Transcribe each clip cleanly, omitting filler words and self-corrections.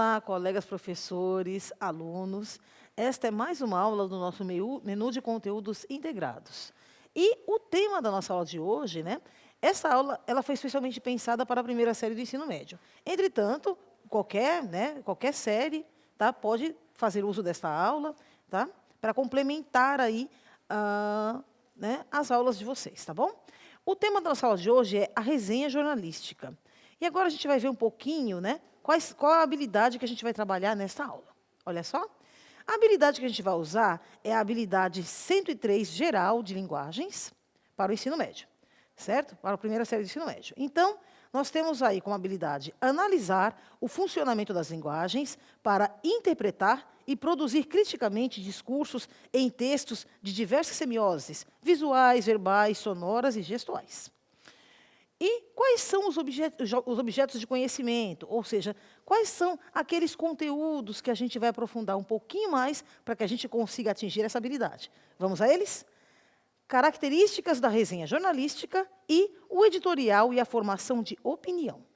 Olá, colegas professores, alunos. Esta é mais uma aula do nosso menu de conteúdos integrados. E o tema da nossa aula de hoje, né? Essa aula ela foi especialmente pensada para a primeira série do ensino médio. Entretanto, qualquer série, tá, pode fazer uso desta aula, tá, para complementar aí, as aulas de vocês, tá bom? O tema da nossa aula de hoje é a resenha jornalística. E agora a gente vai ver um pouquinho, né, qual a habilidade que a gente vai trabalhar nesta aula. Olha só. A habilidade que a gente vai usar é a habilidade 103 geral de linguagens para o ensino médio, certo? Para a primeira série do ensino médio. Então, nós temos aí como habilidade analisar o funcionamento das linguagens para interpretar e produzir criticamente discursos em textos de diversas semioses, visuais, verbais, sonoras e gestuais. E quais são os objetos de conhecimento? Ou seja, quais são aqueles conteúdos que a gente vai aprofundar um pouquinho mais para que a gente consiga atingir essa habilidade? Vamos a eles? Características da resenha jornalística e o editorial e a formação de opinião.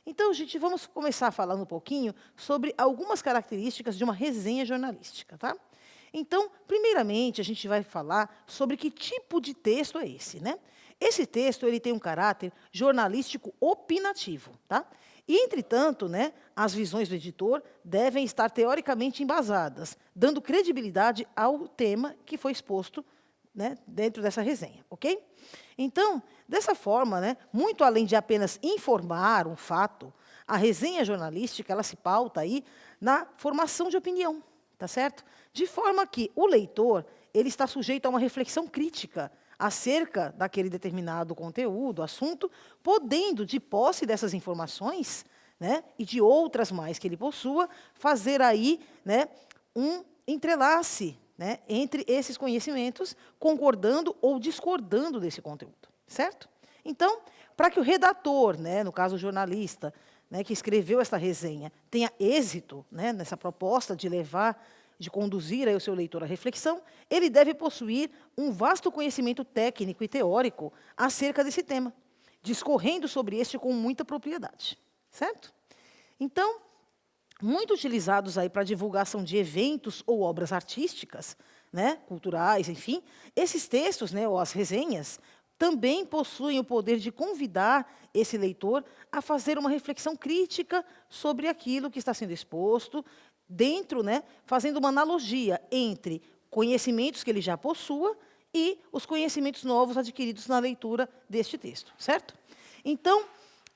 Então, gente, vamos começar falando um pouquinho sobre algumas características de uma resenha jornalística, tá? Então, primeiramente, a gente vai falar sobre que tipo de texto é esse, né? Esse texto ele tem um caráter jornalístico opinativo, tá? E, entretanto, né, as visões do editor devem estar teoricamente embasadas, dando credibilidade ao tema que foi exposto, né, dentro dessa resenha, ok? Então, dessa forma, né, muito além de apenas informar um fato, a resenha jornalística ela se pauta aí na formação de opinião, tá certo? De forma que o leitor ele está sujeito a uma reflexão crítica acerca daquele determinado conteúdo, assunto, podendo, de posse dessas informações, né, e de outras mais que ele possua, fazer aí, né, um entrelace, né, entre esses conhecimentos, concordando ou discordando desse conteúdo, certo? Então, para que o redator, né, no caso o jornalista, né, que escreveu esta resenha, tenha êxito, né, nessa proposta de conduzir aí o seu leitor à reflexão, ele deve possuir um vasto conhecimento técnico e teórico acerca desse tema, discorrendo sobre este com muita propriedade, certo? Então, muito utilizados aí para divulgação de eventos ou obras artísticas, né, culturais, enfim, esses textos, né, ou as resenhas, também possuem o poder de convidar esse leitor a fazer uma reflexão crítica sobre aquilo que está sendo exposto, dentro, né, fazendo uma analogia entre conhecimentos que ele já possua e os conhecimentos novos adquiridos na leitura deste texto, certo? Então,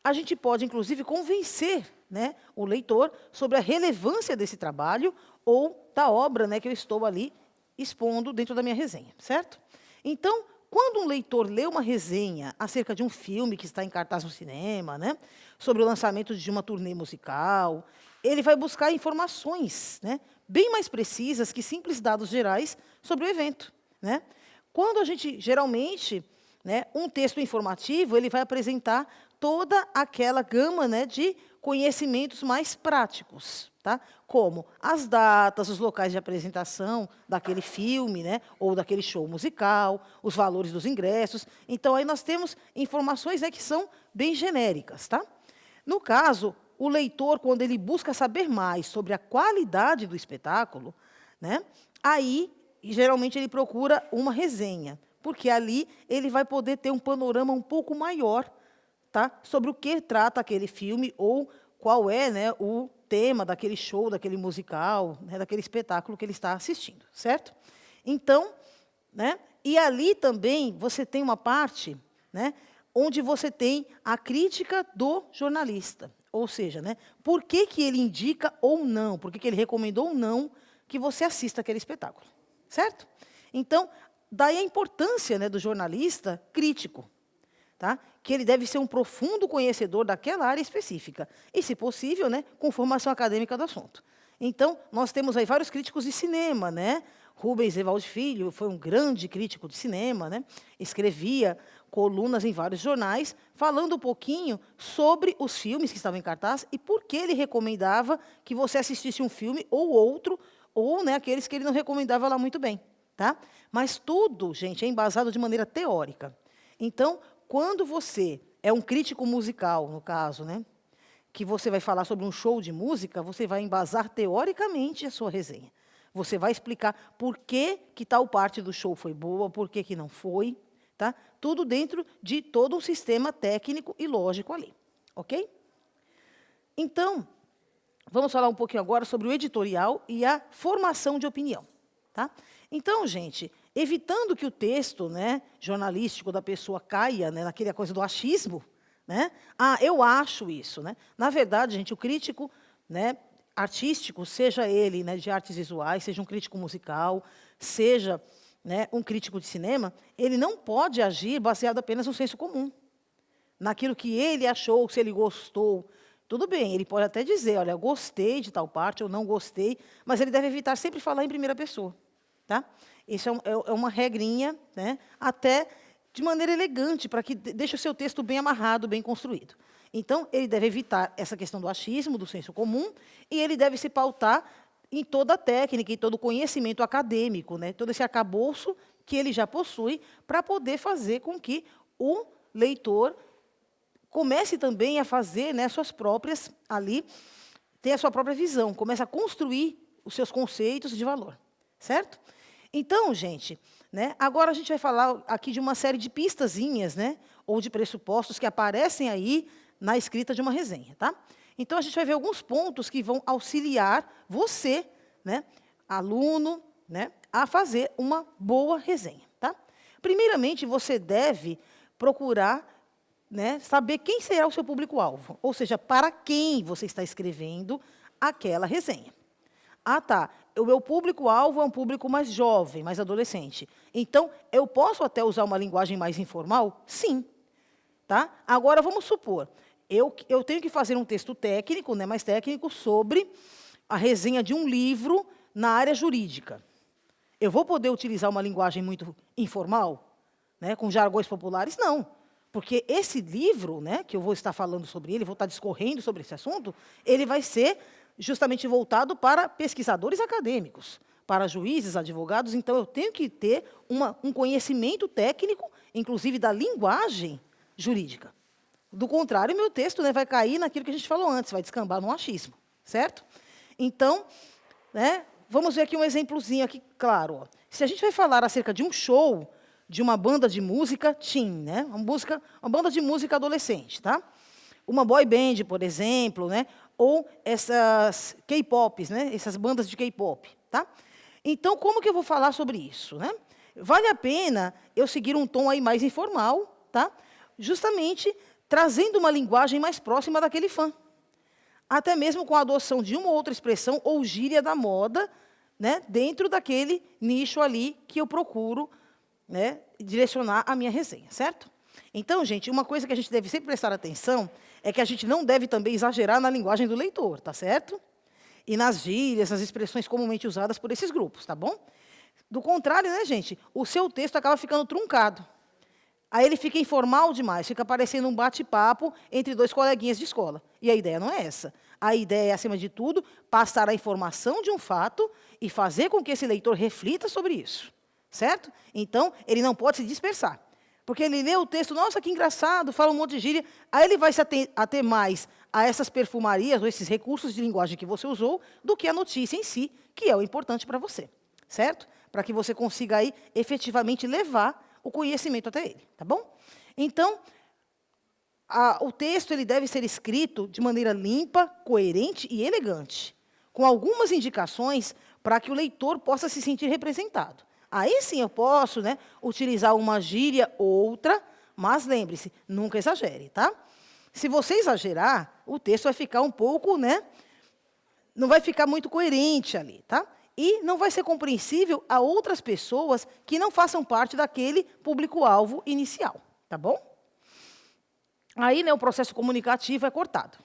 a gente pode, inclusive, convencer, né, o leitor sobre a relevância desse trabalho ou da obra, né, que eu estou ali expondo dentro da minha resenha, certo? Então, quando um leitor lê uma resenha acerca de um filme que está em cartaz no cinema, né, sobre o lançamento de uma turnê musical, ele vai buscar informações, né, bem mais precisas que simples dados gerais sobre o evento, né? Quando a gente, geralmente, né, um texto informativo, ele vai apresentar toda aquela gama, né, de conhecimentos mais práticos, tá? Como as datas, os locais de apresentação daquele filme, né, ou daquele show musical, os valores dos ingressos. Então, aí nós temos informações, né, que são bem genéricas, tá? No caso, o leitor, quando ele busca saber mais sobre a qualidade do espetáculo, né, aí, geralmente, ele procura uma resenha, porque ali ele vai poder ter um panorama um pouco maior, tá, sobre o que trata aquele filme ou qual é, né, o tema daquele show, daquele musical, né, daquele espetáculo que ele está assistindo, certo? Então, né, e ali também você tem uma parte, né, onde você tem a crítica do jornalista. Ou seja, né, por que ele indica ou não, por que ele recomendou ou não que você assista aquele espetáculo, certo? Então, daí a importância, né, do jornalista crítico, tá? Que ele deve ser um profundo conhecedor daquela área específica, e, se possível, né, com formação acadêmica do assunto. Então, nós temos aí vários críticos de cinema, né? Rubens Evaldo Filho foi um grande crítico de cinema, né? Escrevia colunas em vários jornais, falando um pouquinho sobre os filmes que estavam em cartaz e por que ele recomendava que você assistisse um filme ou outro, ou, né, aqueles que ele não recomendava lá muito bem, tá? Mas tudo, gente, é embasado de maneira teórica. Então, quando você é um crítico musical, no caso, né, que você vai falar sobre um show de música, você vai embasar teoricamente a sua resenha. Você vai explicar por que tal parte do show foi boa, por que não foi, tá? Tudo dentro de todo um sistema técnico e lógico ali, ok? Então, vamos falar um pouquinho agora sobre o editorial e a formação de opinião, tá? Então, gente, evitando que o texto, né, jornalístico da pessoa caia, né, naquela coisa do achismo, né? Ah, eu acho isso, né? Na verdade, gente, o crítico, né, artístico, seja ele, né, de artes visuais, seja um crítico musical, seja, né, um crítico de cinema, ele não pode agir baseado apenas no senso comum, naquilo que ele achou, se ele gostou. Tudo bem, ele pode até dizer, olha, eu gostei de tal parte, eu não gostei, mas ele deve evitar sempre falar em primeira pessoa, tá? Isso é uma regrinha, né, até de maneira elegante, para que deixe o seu texto bem amarrado, bem construído. Então, ele deve evitar essa questão do achismo, do senso comum, e ele deve se pautar em toda a técnica, em todo o conhecimento acadêmico, né, todo esse arcabouço que ele já possui, para poder fazer com que o leitor comece também a fazer, né, suas próprias, ali, ter a sua própria visão, comece a construir os seus conceitos de valor, certo? Então, gente, né, agora a gente vai falar aqui de uma série de pistazinhas, né, ou de pressupostos que aparecem aí na escrita de uma resenha, tá? Então, a gente vai ver alguns pontos que vão auxiliar você, né, aluno, né, a fazer uma boa resenha, tá? Primeiramente, você deve procurar, né, saber quem será o seu público-alvo, ou seja, para quem você está escrevendo aquela resenha. Ah, tá, o meu público-alvo é um público mais jovem, mais adolescente. Então, eu posso até usar uma linguagem mais informal? Sim. Tá? Agora, vamos supor, eu tenho que fazer um texto técnico, né, mais técnico, sobre a resenha de um livro na área jurídica. Eu vou poder utilizar uma linguagem muito informal, né, com jargões populares? Não. Porque esse livro, né, que eu vou estar falando sobre ele, vou estar discorrendo sobre esse assunto, ele vai ser justamente voltado para pesquisadores acadêmicos, para juízes, advogados. Então, eu tenho que ter um conhecimento técnico, inclusive da linguagem jurídica. Do contrário, meu texto, né, vai cair naquilo que a gente falou antes, vai descambar no achismo, certo? Então, né, vamos ver aqui um exemplozinho aqui, claro. Ó. Se a gente vai falar acerca de um show, de uma banda de música teen, né, uma banda de música adolescente, tá? Uma boy band, por exemplo, né, ou essas K-pops, né, essas bandas de K-pop, tá? Então, como que eu vou falar sobre isso, né? Vale a pena eu seguir um tom aí mais informal, tá? Justamente trazendo uma linguagem mais próxima daquele fã. Até mesmo com a adoção de uma ou outra expressão ou gíria da moda, né, dentro daquele nicho ali que eu procuro, né, direcionar a minha resenha, certo? Então, gente, uma coisa que a gente deve sempre prestar atenção é que a gente não deve também exagerar na linguagem do leitor, tá certo? E nas gírias, nas expressões comumente usadas por esses grupos, tá bom? Do contrário, né, gente, o seu texto acaba ficando truncado. Aí ele fica informal demais, fica parecendo um bate-papo entre dois coleguinhas de escola. E a ideia não é essa. A ideia é, acima de tudo, passar a informação de um fato e fazer com que esse leitor reflita sobre isso. Certo? Então, ele não pode se dispersar. Porque ele lê o texto, nossa, que engraçado, fala um monte de gíria, aí ele vai se ater mais a essas perfumarias, ou esses recursos de linguagem que você usou, do que a notícia em si, que é o importante para você. Certo? Para que você consiga aí, efetivamente, levar o conhecimento até ele, tá bom? Então, o texto ele deve ser escrito de maneira limpa, coerente e elegante, com algumas indicações para que o leitor possa se sentir representado. Aí sim eu posso, né, utilizar uma gíria ou outra, mas lembre-se, nunca exagere, tá? Se você exagerar, o texto vai ficar um pouco, né, não vai ficar muito coerente ali, tá? E não vai ser compreensível a outras pessoas que não façam parte daquele público-alvo inicial, tá bom? Aí, né, o processo comunicativo é cortado.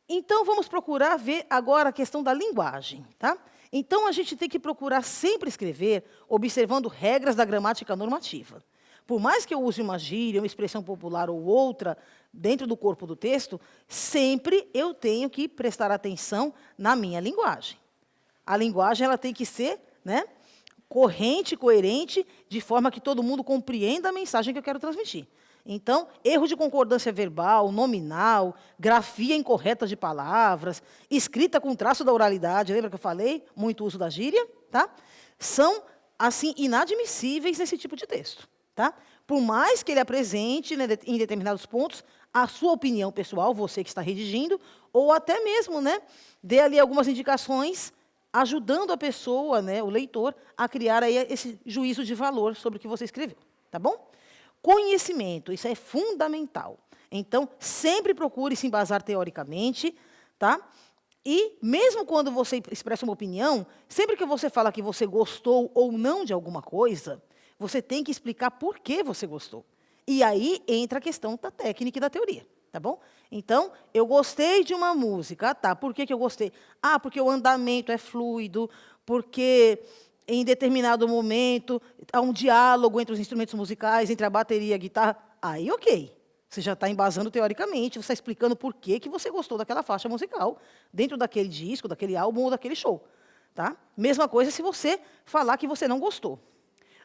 Então, vamos procurar ver agora a questão da linguagem, tá? Então, a gente tem que procurar sempre escrever observando regras da gramática normativa. Por mais que eu use uma gíria, uma expressão popular ou outra dentro do corpo do texto, sempre eu tenho que prestar atenção na minha linguagem. A linguagem ela tem que ser, né, corrente, coerente, de forma que todo mundo compreenda a mensagem que eu quero transmitir. Então, erro de concordância verbal, nominal, grafia incorreta de palavras, escrita com traço da oralidade, lembra que eu falei? Muito uso da gíria, tá? São, assim, inadmissíveis nesse tipo de texto, tá? Por mais que ele apresente, né, em determinados pontos, a sua opinião pessoal, você que está redigindo, ou até mesmo, né, dê ali algumas indicações, ajudando a pessoa, né, o leitor, a criar aí esse juízo de valor sobre o que você escreveu, tá bom? Conhecimento, isso é fundamental. Então, sempre procure se embasar teoricamente, tá? E, mesmo quando você expressa uma opinião, sempre que você fala que você gostou ou não de alguma coisa, você tem que explicar por que você gostou. E aí entra a questão da técnica e da teoria, tá bom? Então, eu gostei de uma música, tá? Por que eu gostei? Ah, porque o andamento é fluido, porque em determinado momento há um diálogo entre os instrumentos musicais, entre a bateria e a guitarra. Aí, ok. Você já está embasando teoricamente, você está explicando por que você gostou daquela faixa musical, dentro daquele disco, daquele álbum ou daquele show. Tá? Mesma coisa se você falar que você não gostou.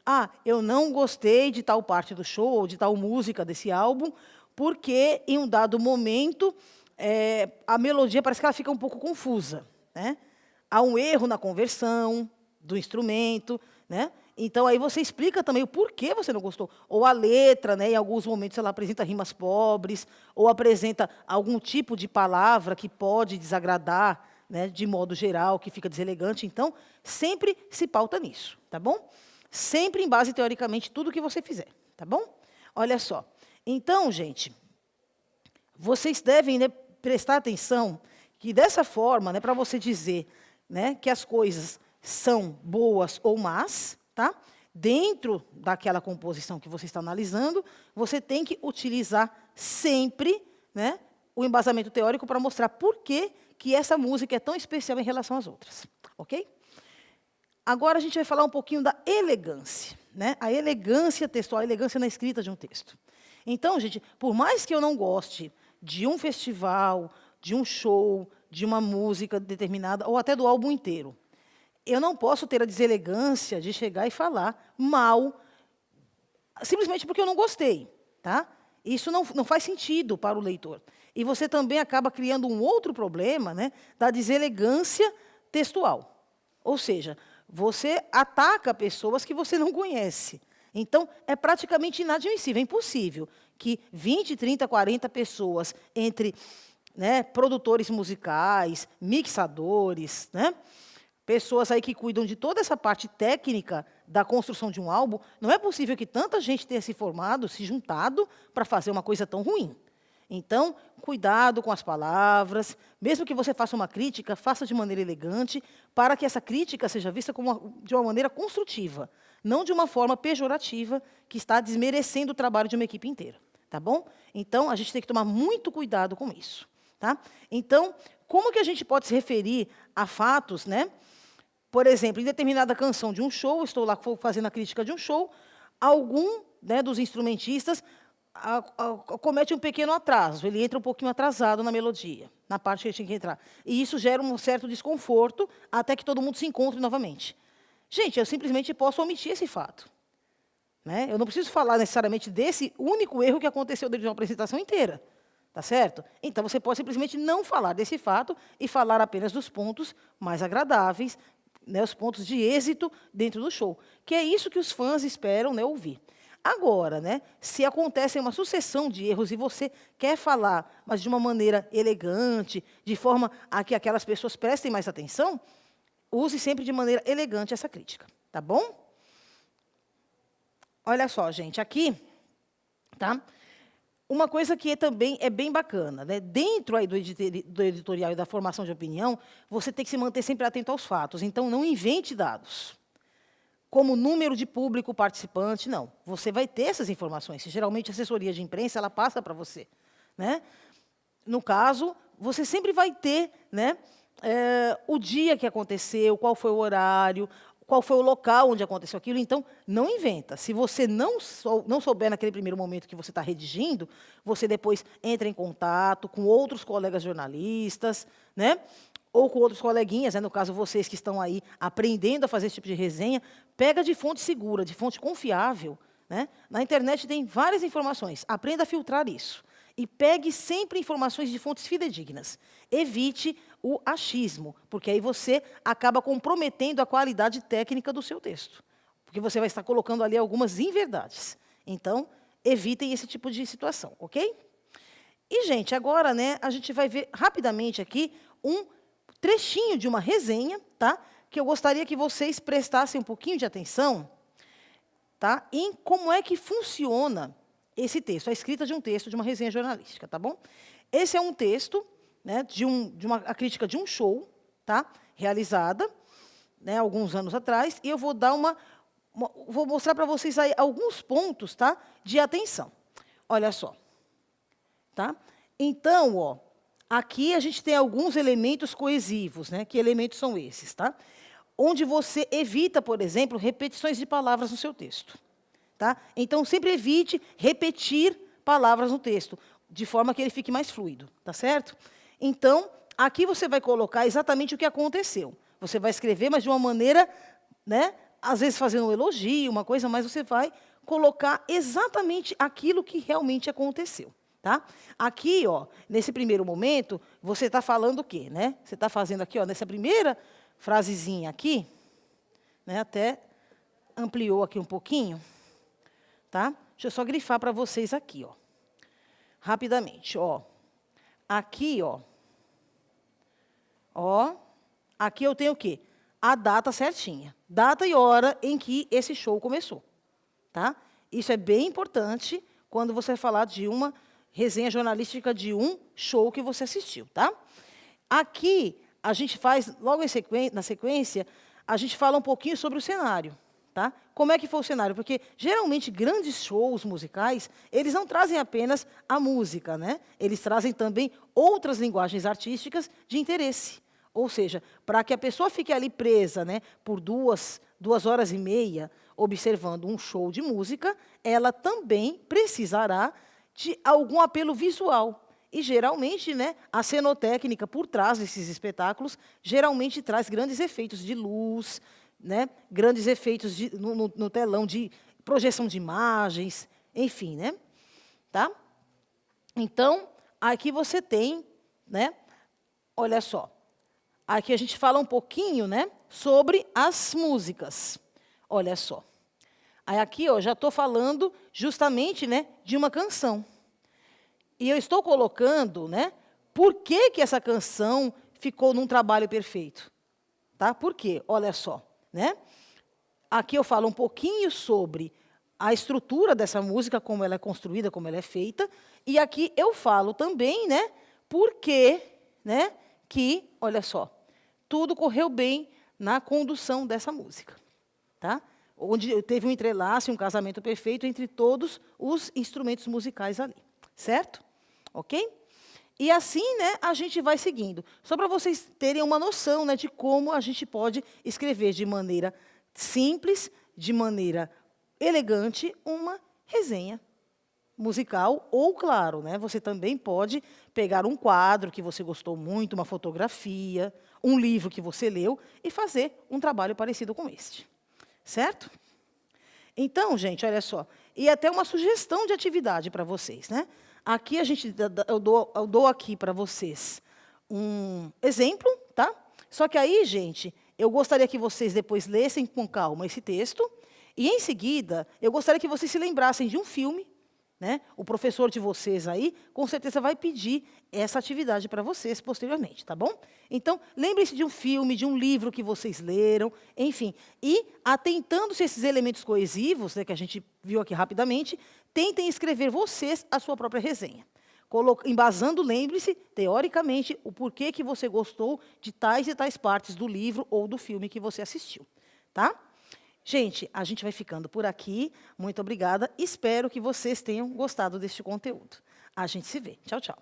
Ah, eu não gostei de tal parte do show, ou de tal música desse álbum, porque, em um dado momento, a melodia parece que ela fica um pouco confusa, né? Há um erro na conversão do instrumento, né? Então, aí você explica também o porquê você não gostou. Ou a letra, né, em alguns momentos, ela apresenta rimas pobres, ou apresenta algum tipo de palavra que pode desagradar, né, de modo geral, que fica deselegante. Então, sempre se pauta nisso, tá bom? Sempre em base, teoricamente, tudo o que você fizer, tá bom? Olha só. Então, gente, vocês devem, né, prestar atenção que, dessa forma, né, para você dizer, né, que as coisas são boas ou más, tá? Dentro daquela composição que você está analisando, você tem que utilizar sempre, né, o embasamento teórico para mostrar por que essa música é tão especial em relação às outras, ok? Agora a gente vai falar um pouquinho da elegância, né? A elegância textual, a elegância na escrita de um texto. Então, gente, por mais que eu não goste de um festival, de um show, de uma música determinada, ou até do álbum inteiro, eu não posso ter a deselegância de chegar e falar mal, simplesmente porque eu não gostei, tá? Isso não faz sentido para o leitor. E você também acaba criando um outro problema, né, da deselegância textual. Ou seja, você ataca pessoas que você não conhece. Então, é praticamente inadmissível, é impossível que 20, 30, 40 pessoas, entre, né, produtores musicais, mixadores, né, pessoas aí que cuidam de toda essa parte técnica da construção de um álbum, não é possível que tanta gente tenha se formado, se juntado, para fazer uma coisa tão ruim. Então, cuidado com as palavras, mesmo que você faça uma crítica, faça de maneira elegante, para que essa crítica seja vista de uma maneira construtiva, não de uma forma pejorativa, que está desmerecendo o trabalho de uma equipe inteira. Tá bom? Então, a gente tem que tomar muito cuidado com isso. Tá? Então, como que a gente pode se referir a fatos, né? Por exemplo, em determinada canção de um show, estou lá fazendo a crítica de um show, algum, né, dos instrumentistas comete um pequeno atraso, ele entra um pouquinho atrasado na melodia, na parte que ele tinha que entrar. E isso gera um certo desconforto, até que todo mundo se encontre novamente. Gente, eu simplesmente posso omitir esse fato. Né? Eu não preciso falar necessariamente desse único erro que aconteceu dentro de uma apresentação inteira. Tá certo? Então, você pode simplesmente não falar desse fato e falar apenas dos pontos mais agradáveis, né, os pontos de êxito dentro do show. Que é isso que os fãs esperam, né, ouvir. Agora, né, se acontece uma sucessão de erros e você quer falar, mas de uma maneira elegante, de forma a que aquelas pessoas prestem mais atenção, use sempre de maneira elegante essa crítica. Tá bom? Olha só, gente, aqui, tá? Uma coisa que também é bem bacana, né? Dentro aí do editorial e da formação de opinião, você tem que se manter sempre atento aos fatos. Então, não invente dados. Como número de público participante, não. Você vai ter essas informações. Geralmente, a assessoria de imprensa ela passa para você. Né? No caso, você sempre vai ter, né, o dia que aconteceu, qual foi o horário, qual foi o local onde aconteceu aquilo. Então, não inventa. Se você não souber naquele primeiro momento que você está redigindo, você depois entra em contato com outros colegas jornalistas, né? ou com outros coleguinhas, né, no caso vocês que estão aí aprendendo a fazer esse tipo de resenha, pega de fonte segura, de fonte confiável. Né? Na internet tem várias informações, aprenda a filtrar isso. E pegue sempre informações de fontes fidedignas. Evite o achismo, porque aí você acaba comprometendo a qualidade técnica do seu texto. Porque você vai estar colocando ali algumas inverdades. Então, evitem esse tipo de situação, ok? E, gente, agora, né, a gente vai ver rapidamente aqui um trechinho de uma resenha, tá? Que eu gostaria que vocês prestassem um pouquinho de atenção, tá? Em como é que funciona esse texto, a escrita de um texto, de uma resenha jornalística, tá bom? Esse é um texto, né, a crítica de um show, tá? Realizada, né, alguns anos atrás, e eu vou dar vou mostrar para vocês aí alguns pontos, tá? De atenção. Olha só. Tá? Então, ó, aqui a gente tem alguns elementos coesivos, né? Que elementos são esses, tá? Onde você evita, por exemplo, repetições de palavras no seu texto. Tá? Então, sempre evite repetir palavras no texto, de forma que ele fique mais fluido, tá certo? Então, aqui você vai colocar exatamente o que aconteceu. Você vai escrever, mas de uma maneira, né? Às vezes fazendo um elogio, uma coisa, mas você vai colocar exatamente aquilo que realmente aconteceu. Tá? Aqui, ó, nesse primeiro momento, você está falando o quê? Né? Você está fazendo aqui, ó, nessa primeira frasezinha aqui, né, até ampliou aqui um pouquinho. Tá? Deixa eu só grifar para vocês aqui, ó, rapidamente. Ó. Aqui, ó, aqui eu tenho o quê? A data certinha. Data e hora em que esse show começou. Tá? Isso é bem importante quando você vai falar de uma resenha jornalística de um show que você assistiu, tá? Aqui, a gente faz, logo na sequência, a gente fala um pouquinho sobre o cenário, tá? Como é que foi o cenário? Porque, geralmente, grandes shows musicais, eles não trazem apenas a música, né? Eles trazem também outras linguagens artísticas de interesse. Ou seja, para que a pessoa fique ali presa, né, por 2 horas e meia, observando um show de música, ela também precisará de algum apelo visual. E, geralmente, né, a cenotécnica por trás desses espetáculos, geralmente traz grandes efeitos de luz, né, grandes efeitos no telão de projeção de imagens, enfim. Né? Tá? Então, aqui você tem, né, olha só, aqui a gente fala um pouquinho, né, sobre as músicas. Olha só. Aí aqui, ó, já estou falando justamente, né, de uma canção. E eu estou colocando, né, por que essa canção ficou num trabalho perfeito. Tá? Por quê? Olha só. Né? Aqui eu falo um pouquinho sobre a estrutura dessa música, como ela é construída, como ela é feita. E aqui eu falo também, né, por que, né, que, olha só, tudo correu bem na condução dessa música. Tá? Onde teve um entrelaço, um casamento perfeito entre todos os instrumentos musicais ali. Certo? Ok? E assim, né, a gente vai seguindo. Só para vocês terem uma noção, né, de como a gente pode escrever de maneira simples, de maneira elegante, uma resenha musical. Ou, claro, né, você também pode pegar um quadro que você gostou muito, uma fotografia, um livro que você leu, e fazer um trabalho parecido com este. Certo? Então, gente, olha só, e até uma sugestão de atividade para vocês, né? Aqui eu dou aqui para vocês um exemplo, tá? Só que aí, gente, eu gostaria que vocês depois lessem com calma esse texto, e em seguida, eu gostaria que vocês se lembrassem de um filme, né? O professor de vocês aí, com certeza, vai pedir essa atividade para vocês posteriormente, tá bom? Então, lembrem-se de um filme, de um livro que vocês leram, enfim. E, atentando-se a esses elementos coesivos, né, que a gente viu aqui rapidamente, tentem escrever vocês a sua própria resenha. Embasando, lembre-se, teoricamente, o porquê que você gostou de tais e tais partes do livro ou do filme que você assistiu. Tá? Gente, a gente vai ficando por aqui. Muito obrigada. Espero que vocês tenham gostado deste conteúdo. A gente se vê. Tchau, tchau.